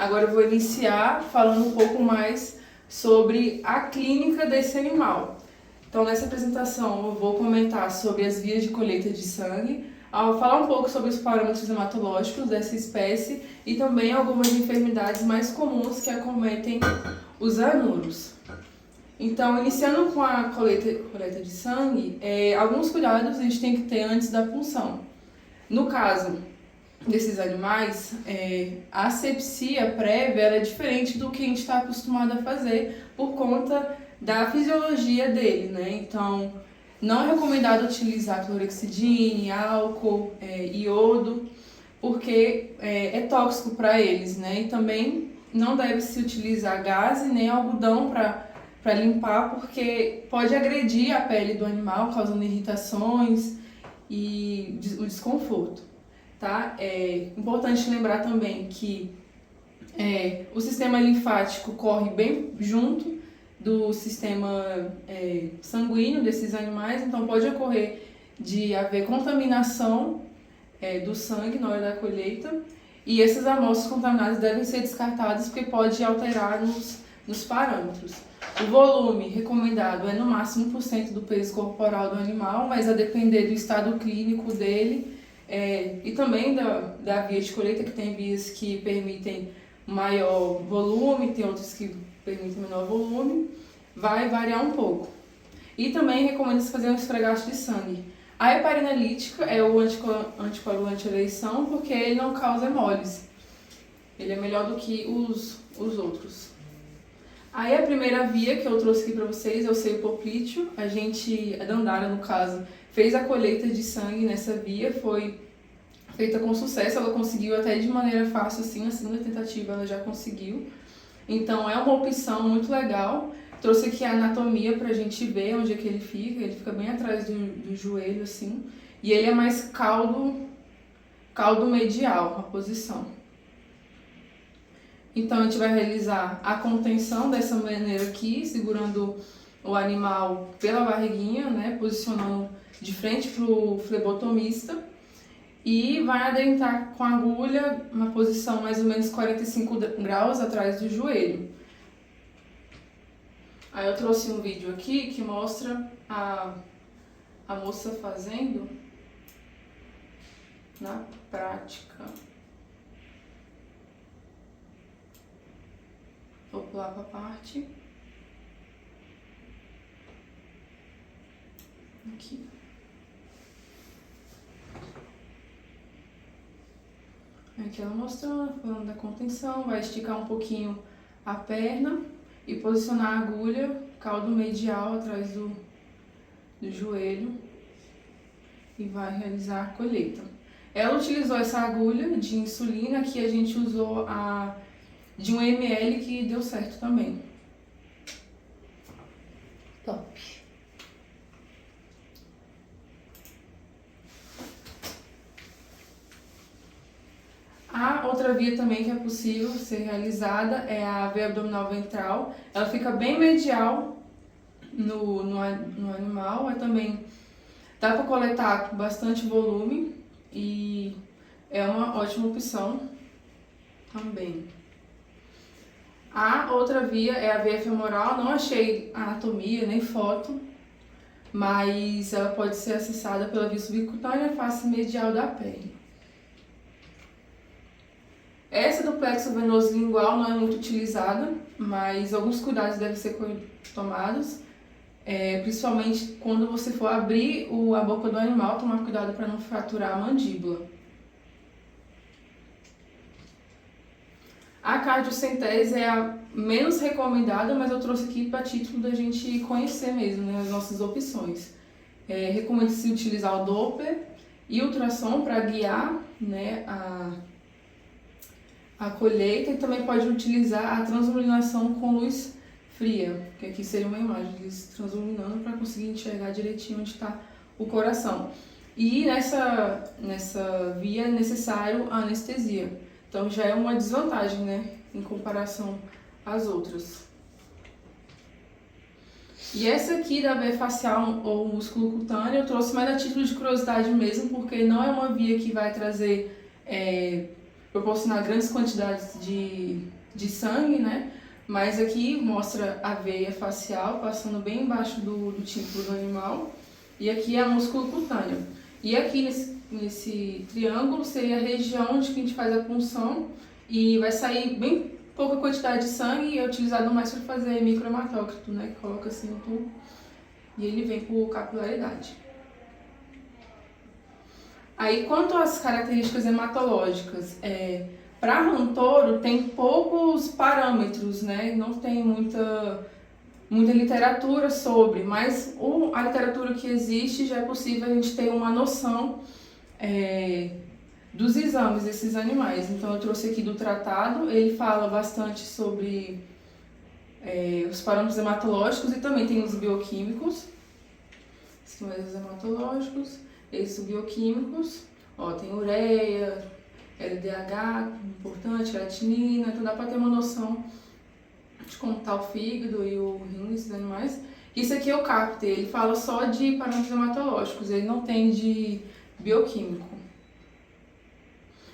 Agora eu vou iniciar falando um pouco mais sobre a clínica desse animal. Então, nessa apresentação, eu vou comentar sobre as vias de colheita de sangue, falar um pouco sobre os parâmetros hematológicos dessa espécie e também algumas enfermidades mais comuns que acometem os anuros. Então, iniciando com a coleta de sangue, alguns cuidados a gente tem que ter antes da punção. No caso desses animais, a asepsia prévia é diferente do que a gente está acostumado a fazer por conta da fisiologia dele, né? Então, não é recomendado utilizar clorexidine, álcool, iodo, porque é tóxico para eles, né? E também não deve se utilizar gaze nem algodão para limpar, porque pode agredir a pele do animal, causando irritações e o desconforto, tá? É importante lembrar também que o sistema linfático corre bem junto do sistema sanguíneo desses animais, então pode ocorrer de haver contaminação do sangue na hora da colheita, e essas amostras contaminadas devem ser descartadas porque pode alterar nos parâmetros. O volume recomendado é no máximo 1% do peso corporal do animal, mas a depender do estado clínico dele e também da via de colheita, que tem vias que permitem maior volume, tem outras que permitem menor volume, vai variar um pouco. E também recomenda-se fazer um esfregaço de sangue. A heparina lítica é o anticoagulante de eleição porque ele não causa hemólise. Ele é melhor do que os outros. Aí a primeira via que eu trouxe aqui para vocês é o seio poplíteo. A Dandara, no caso, fez a colheita de sangue nessa via, foi feita com sucesso, ela conseguiu até de maneira fácil, assim, na segunda tentativa ela já conseguiu. Então é uma opção muito legal. Trouxe aqui a anatomia pra gente ver onde é que ele fica bem atrás do joelho, assim, e ele é mais caldo medial, a posição. Então a gente vai realizar a contenção dessa maneira aqui, segurando o animal pela barriguinha, né, posicionando de frente pro flebotomista, e vai adentrar com a agulha uma posição mais ou menos 45 graus atrás do joelho. Aí eu trouxe um vídeo aqui que mostra a moça fazendo na prática. Vou pular para a parte aqui. Aqui ela mostrando, falando da contenção, vai esticar um pouquinho a perna e posicionar a agulha, caldo medial atrás do joelho, e vai realizar a colheita. Ela utilizou essa agulha de insulina, que a gente usou de 1 ml, que deu certo também. Top! A outra via também que é possível ser realizada é a veia abdominal ventral. Ela fica bem medial no animal, mas também dá para coletar com bastante volume e é uma ótima opção também. A outra via é a veia femoral. Não achei anatomia nem foto, mas ela pode ser acessada pela via subcutânea, face medial da pele. Essa do plexo venoso lingual não é muito utilizada, mas alguns cuidados devem ser tomados, principalmente quando você for abrir a boca do animal, tomar cuidado para não fraturar a mandíbula. A cardiocentese é a menos recomendada, mas eu trouxe aqui para título da gente conhecer mesmo, né, as nossas opções. Recomenda-se utilizar o Doppler e ultrassom para guiar, né, a colheita, e também pode utilizar a transuminação com luz fria, que aqui seria uma imagem deles transuminando para conseguir enxergar direitinho onde está o coração. E nessa via é necessário a anestesia, então já é uma desvantagem, né, em comparação às outras. E essa aqui da veia facial ou músculo cutâneo eu trouxe mais a título de curiosidade mesmo, porque não é uma via que vai trazer proporcionar grandes quantidades de sangue, né? Mas aqui mostra a veia facial passando bem embaixo do tímpano do animal, e aqui é a músculo cutâneo. E aqui nesse triângulo seria a região onde a gente faz a punção, e vai sair bem pouca quantidade de sangue e é utilizado mais para fazer microhematócrito, né? Que coloca assim no tubo e ele vem por capilaridade. Aí, quanto às características hematológicas, para rã-touro tem poucos parâmetros, né? Não tem muita literatura sobre, mas a literatura que existe já é possível a gente ter uma noção dos exames desses animais. Então eu trouxe aqui do tratado, ele fala bastante sobre os parâmetros hematológicos e também tem os bioquímicos. Esses são os hematológicos, esses bioquímicos, tem ureia, LDH, importante, creatinina, então dá para ter uma noção de como está o fígado e o rim desses animais. Isso aqui é o CAPT, ele fala só de parâmetros hematológicos, ele não tem de bioquímico.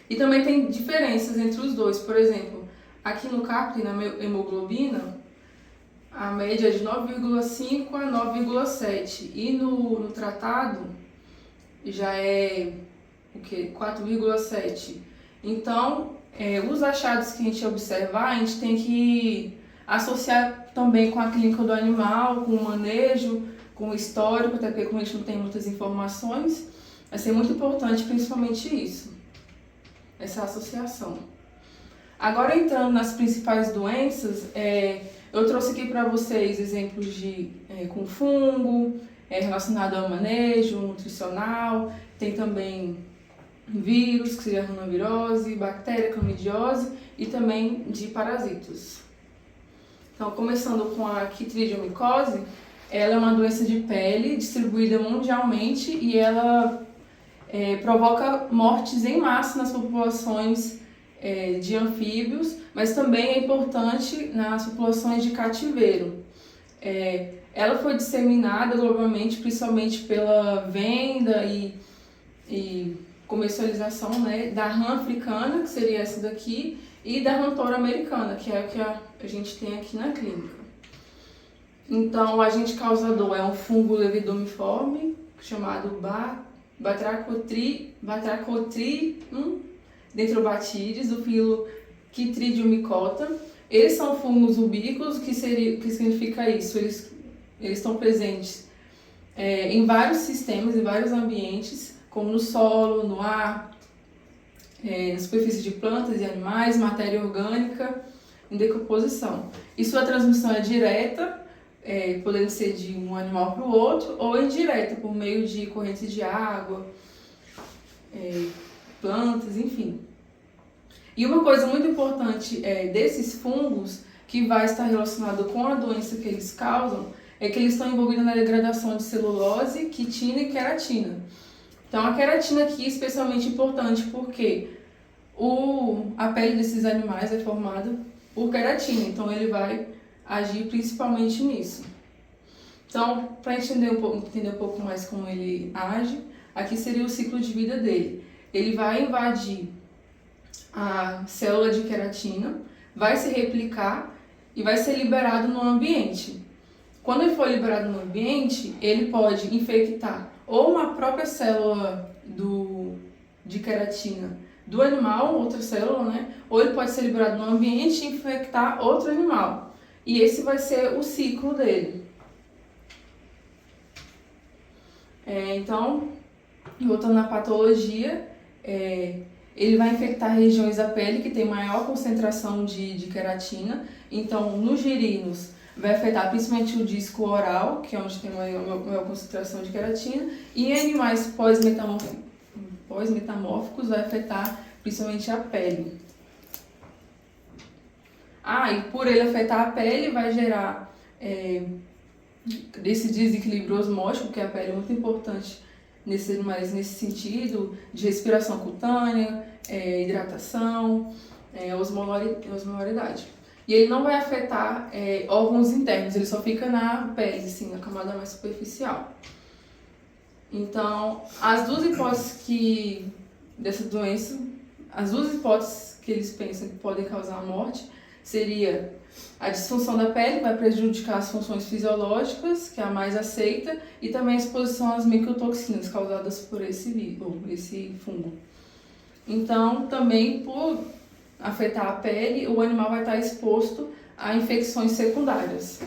E também tem diferenças entre os dois, por exemplo, aqui no CAPT, na hemoglobina, a média é de 9,5 a 9,7 e no tratado já é o que? 4,7. Então, os achados que a gente observar, a gente tem que associar também com a clínica do animal, com o manejo, com o histórico, até porque como a gente não tem muitas informações, vai ser muito importante principalmente isso, essa associação. Agora entrando nas principais doenças, eu trouxe aqui para vocês exemplos com fungo, relacionado ao manejo nutricional, tem também vírus, que seria a rinovirose, bactéria, clamidiose e também de parasitos. Então, começando com a quitridiomicosi, ela é uma doença de pele distribuída mundialmente e ela provoca mortes em massa nas populações de anfíbios, mas também é importante nas populações de cativeiro. Ela foi disseminada globalmente, principalmente pela venda e comercialização, né, da rã africana, que seria essa daqui, e da rã-touro americana, que é a que a gente tem aqui na clínica. Então, o agente causador é um fungo levidomiforme, chamado Batrachotridium dendrobatides, do filo Chytridiomycota. Eles são fungos ubíquos, que significa isso? Eles estão presentes em vários sistemas, em vários ambientes, como no solo, no ar, na superfície de plantas e animais, matéria orgânica em decomposição. E sua transmissão é direta, podendo ser de um animal para o outro, ou indireta, por meio de correntes de água, plantas, enfim. E uma coisa muito importante desses fungos, que vai estar relacionado com a doença que eles causam, é que eles estão envolvidos na degradação de celulose, quitina e queratina. Então a queratina aqui é especialmente importante porque a pele desses animais é formada por queratina, então ele vai agir principalmente nisso. Então, para entender um pouco mais como ele age, aqui seria o ciclo de vida dele. Ele vai invadir a célula de queratina, vai se replicar e vai ser liberado no ambiente. Quando ele for liberado no ambiente, ele pode infectar ou uma própria célula de queratina do animal, outra célula, né? Ou ele pode ser liberado no ambiente e infectar outro animal. E esse vai ser o ciclo dele. Então, voltando à patologia, ele vai infectar regiões da pele que tem maior concentração de queratina. Então, nos girinos, vai afetar principalmente o disco oral, que é onde tem maior concentração de queratina, e em animais pós-metamórficos vai afetar principalmente a pele. E por ele afetar a pele, vai gerar desse desequilíbrio osmótico, que a pele é muito importante nesses animais nesse sentido, de respiração cutânea, hidratação, osmolaridade. E ele não vai afetar órgãos internos, ele só fica na pele, assim, na camada mais superficial. Então, as duas hipóteses dessa doença, as duas hipóteses que eles pensam que podem causar a morte seria a disfunção da pele, que vai prejudicar as funções fisiológicas, que é a mais aceita, e também a exposição às microtoxinas causadas por esse fungo. Então, também por afetar a pele, o animal vai estar exposto a infecções secundárias.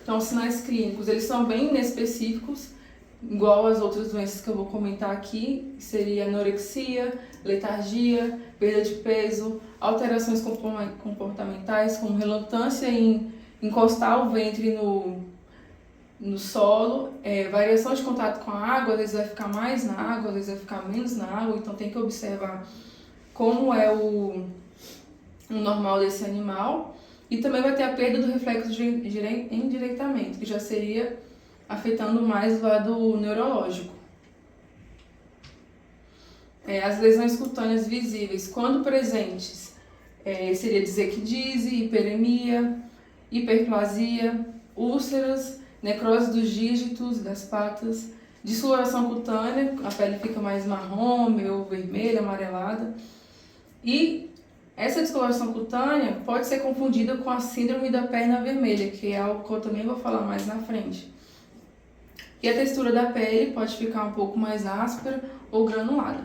Então, os sinais clínicos, eles são bem inespecíficos, igual as outras doenças que eu vou comentar aqui, seria anorexia, letargia, perda de peso, alterações comportamentais, como relutância em encostar o ventre no solo, variação de contato com a água, às vezes vai ficar mais na água, às vezes vai ficar menos na água, então tem que observar como é o normal desse animal. E também vai ter a perda do reflexo de endireitamento, que já seria afetando mais o lado neurológico. As lesões cutâneas visíveis, quando presentes, seria desequidise, hiperemia, hiperplasia, úlceras, necrose dos dígitos, das patas, descoloração cutânea, a pele fica mais marrom, meio vermelha, amarelada. E essa descoloração cutânea pode ser confundida com a síndrome da perna vermelha, que é algo que eu também vou falar mais na frente. E a textura da pele pode ficar um pouco mais áspera ou granulada.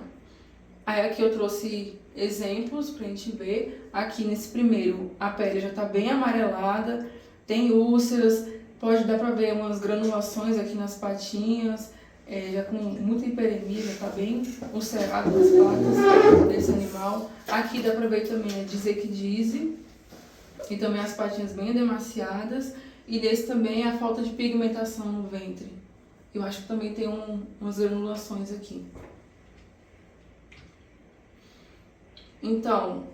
Aí aqui eu trouxe exemplos pra gente ver. Aqui nesse primeiro, a pele já tá bem amarelada, tem úlceras, pode dar pra ver umas granulações aqui nas patinhas, já com muita hiperemia, já tá bem ulcerado nas patas desse animal. Aqui dá pra ver também a desequidise e também as patinhas bem edemaciadas. E desse também a falta de pigmentação no ventre. Eu acho que também tem umas granulações aqui. Então,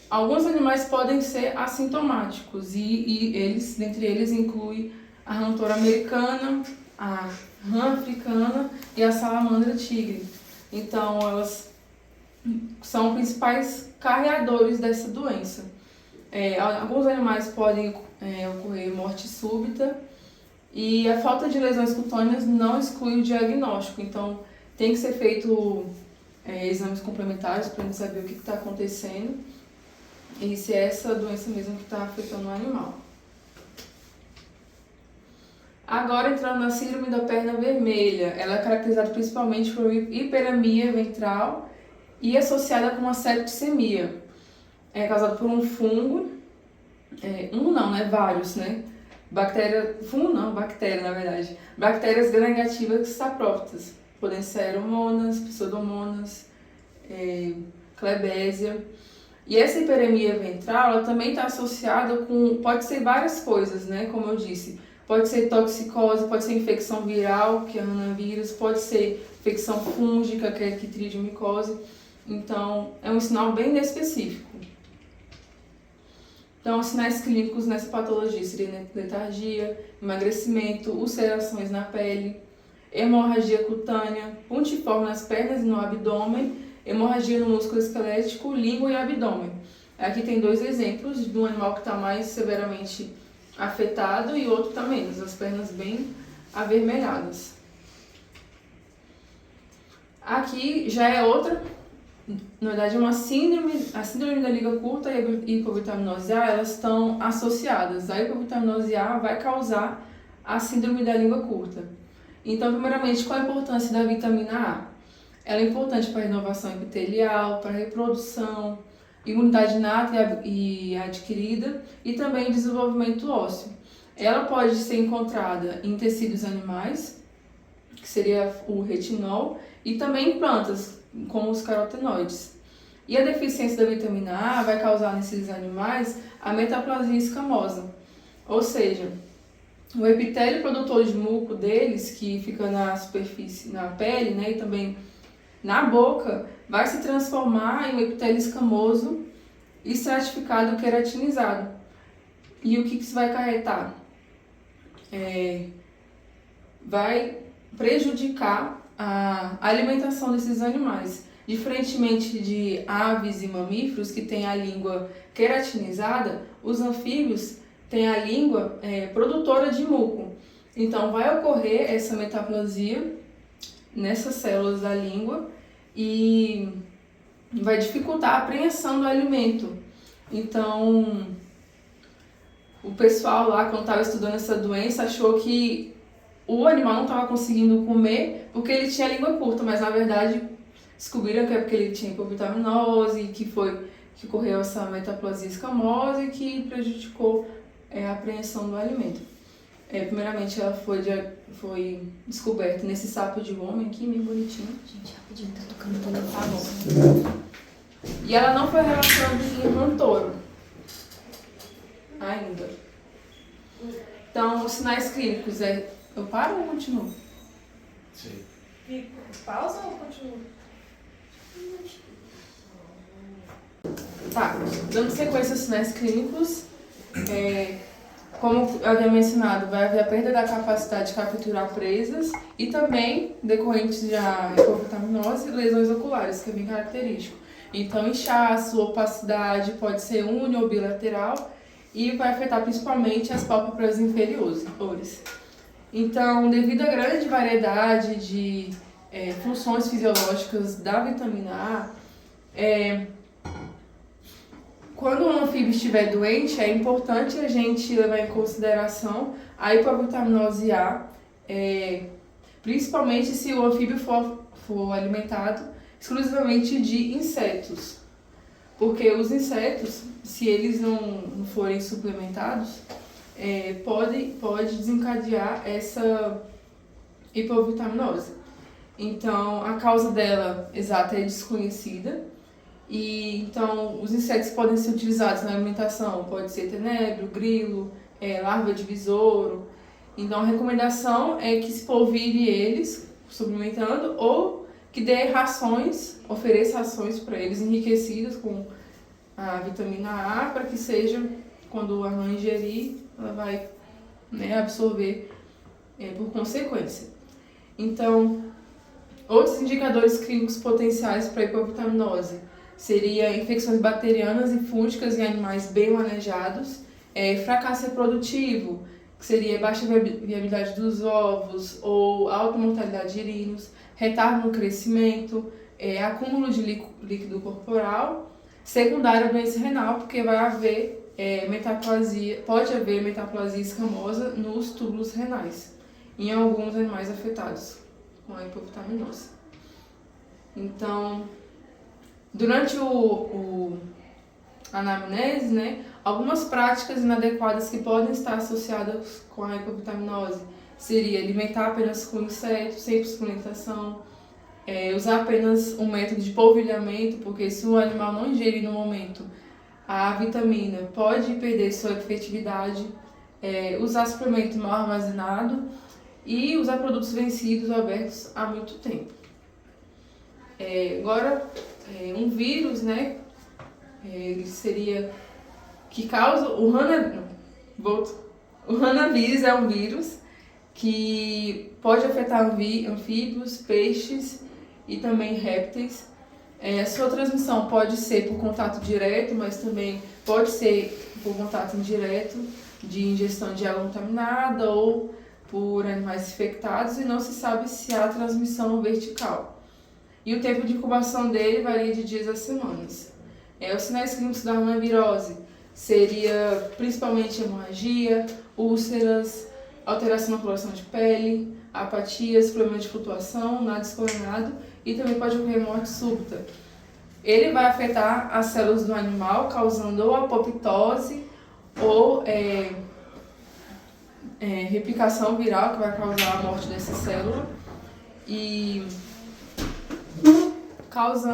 alguns animais podem ser assintomáticos e dentre eles inclui a rã americana, a rã africana e a salamandra tigre. Então, elas são principais carreadores dessa doença. Alguns animais podem ocorrer morte súbita e a falta de lesões cutâneas não exclui o diagnóstico. Então, tem que ser feito exames complementares para a gente saber o que está acontecendo e se é essa doença mesmo que está afetando o animal. Agora, entrando na síndrome da perna vermelha, ela é caracterizada principalmente por hiperemia ventral e associada com uma septicemia. É causada por um fungo, vários, né? Bactéria, na verdade. Bactérias gram-negativas saprófitas, podem ser aeromonas, pseudomonas, Klebsiella. E essa hiperemia ventral, ela também está associada pode ser várias coisas, né? Como eu disse, pode ser toxicose, pode ser infecção viral, que é ranavírus, pode ser infecção fúngica, que é quitridiomicosi. Então, é um sinal bem inespecífico. Então, os sinais clínicos nessa patologia seriam letargia, emagrecimento, ulcerações na pele, hemorragia cutânea, pontiforme nas pernas e no abdômen, hemorragia no músculo esquelético, língua e abdômen. Aqui tem dois exemplos de um animal que está mais severamente afetado e outro está menos, as pernas bem avermelhadas. Aqui já é outra, na verdade, a síndrome da liga curta e a hipovitaminose A, elas estão associadas. A hipovitaminose A vai causar a síndrome da língua curta. Então, primeiramente, qual a importância da vitamina A? Ela é importante para a renovação epitelial, para a reprodução, imunidade inata e adquirida e também desenvolvimento ósseo. Ela pode ser encontrada em tecidos animais, que seria o retinol, e também em plantas, como os carotenoides. E a deficiência da vitamina A vai causar nesses animais a metaplasia escamosa, ou seja, o epitélio produtor de muco deles, que fica na superfície, na pele, né, e também na boca, vai se transformar em um epitélio escamoso estratificado queratinizado. E o que isso vai acarretar? Vai prejudicar a alimentação desses animais. Diferentemente de aves e mamíferos que têm a língua queratinizada, os anfíbios têm a língua produtora de muco. Então vai ocorrer essa metaplasia nessas células da língua e vai dificultar a apreensão do alimento. Então, o pessoal lá, quando estava estudando essa doença, achou que o animal não estava conseguindo comer porque ele tinha língua curta, mas na verdade descobriram que é porque ele tinha hipovitaminose, que ocorreu essa metaplasia escamosa e que prejudicou a apreensão do alimento. Primeiramente, ela foi descoberta nesse sapo de homem aqui, bem bonitinho. Gente, rapidinho, tá tocando o telefone. Tá bom. E ela não foi relacionada em Montoro ainda. Então, os sinais clínicos eu paro ou continuo? Sim. Pausa ou continua? Tá, dando sequência aos sinais clínicos, como eu havia mencionado, vai haver a perda da capacidade de capturar presas e também, decorrentes da hipovitaminose, lesões oculares, que é bem característico. Então, inchaço, opacidade, pode ser uni ou bilateral e vai afetar principalmente as pálpebras inferiores. Então, devido à grande variedade de funções fisiológicas da vitamina A, quando um anfíbio estiver doente, é importante a gente levar em consideração a hipovitaminose A, principalmente se o anfíbio for alimentado exclusivamente de insetos. Porque os insetos, se eles não forem suplementados, pode desencadear essa hipovitaminose. Então, a causa dela exata é desconhecida. E então os insetos podem ser utilizados na alimentação, pode ser tenebro, grilo, larva de besouro. Então a recomendação é que se polvilhe eles, suplementando, ou que dê rações, ofereça rações para eles enriquecidas com a vitamina A, para que seja, quando a mãe ingerir, ela vai absorver por consequência. Então, outros indicadores clínicos potenciais para a hipovitaminose seria infecções bacterianas e fúngicas em animais bem manejados, fracasso reprodutivo, que seria baixa viabilidade dos ovos ou alta mortalidade de irinos, retardo no crescimento, acúmulo de líquido corporal, secundário à doença renal, porque vai haver pode haver metaplasia escamosa nos túbulos renais, em alguns animais afetados com a hipovitaminose. Então, durante a anamnese, algumas práticas inadequadas que podem estar associadas com a hipovitaminose seria alimentar apenas com insetos, sem suplementação, usar apenas um método de polvilhamento, porque se o animal não ingerir no momento a vitamina, pode perder sua efetividade, usar suplemento mal armazenado e usar produtos vencidos ou abertos há muito tempo. Agora, um vírus, ele seria que causa o hanavírus é um vírus que pode afetar anfíbios, peixes e também répteis. A sua transmissão pode ser por contato direto, mas também pode ser por contato indireto, de ingestão de água contaminada ou por animais infectados, e não se sabe se há transmissão vertical. E o tempo de incubação dele varia de dias a semanas. Os sinais clínicos da hanavirose seria principalmente hemorragia, úlceras, alteração na coloração de pele, apatias, problemas de flutuação, nada escoronado e também pode ocorrer morte súbita. Ele vai afetar as células do animal, causando ou apoptose ou replicação viral, que vai causar a morte dessa célula, e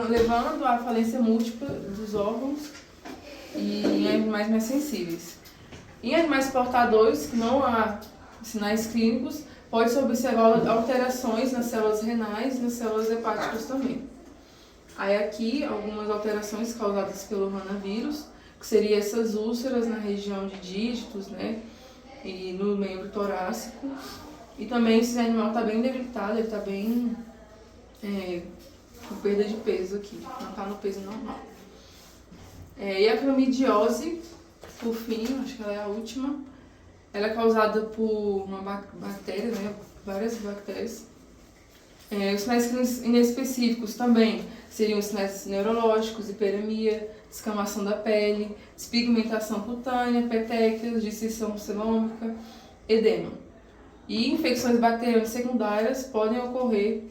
levando à falência múltipla dos órgãos e em animais mais sensíveis. Em animais portadores, que não há sinais clínicos, pode-se observar alterações nas células renais e nas células hepáticas também. Aí aqui, algumas alterações causadas pelo hanavírus, que seriam essas úlceras na região de dígitos, e no membro torácico. E também esse animal está bem debilitado, ele está bem com perda de peso aqui, não está no peso normal. E a clamidiose, por fim, acho que ela é a última, ela é causada por uma bactéria, várias bactérias, Os sinais clínicos inespecíficos também seriam os sinais neurológicos, hiperemia, descamação da pele, despigmentação cutânea, petequias, distensão celômica, edema. E infecções bacterianas secundárias podem ocorrer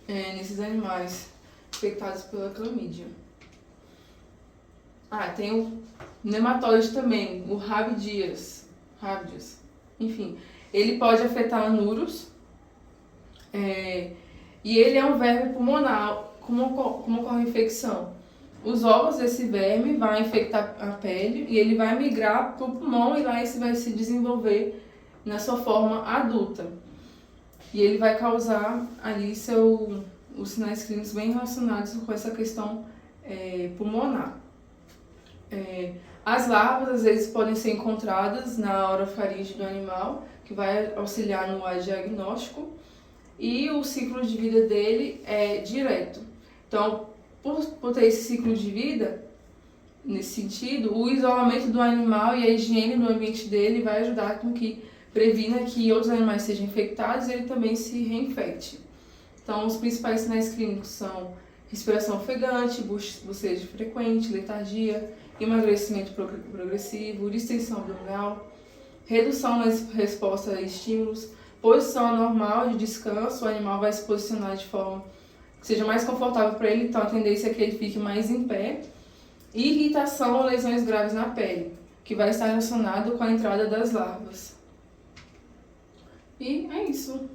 nesses animais infectados pela clamídia. Tem o nematóide também, o rabidias. Enfim, ele pode afetar anuros, e ele é um verme pulmonar. Como ocorre a infecção? Os ovos desse verme vão infectar a pele e ele vai migrar para o pulmão e lá esse vai se desenvolver na sua forma adulta. E ele vai causar ali os sinais clínicos bem relacionados com essa questão pulmonar. As larvas às vezes podem ser encontradas na orofaringe do animal, que vai auxiliar no diagnóstico, e o ciclo de vida dele é direto. Então, por ter esse ciclo de vida, nesse sentido, o isolamento do animal e a higiene do ambiente dele vai ajudar com que previna que outros animais sejam infectados e ele também se reinfecte. Então, os principais sinais clínicos são respiração ofegante, bocejo frequente, letargia, emagrecimento progressivo, distensão abdominal, redução na resposta a estímulos, posição anormal de descanso, o animal vai se posicionar de forma que seja mais confortável para ele, então a tendência é que ele fique mais em pé, e irritação ou lesões graves na pele, que vai estar relacionado com a entrada das larvas. E é isso.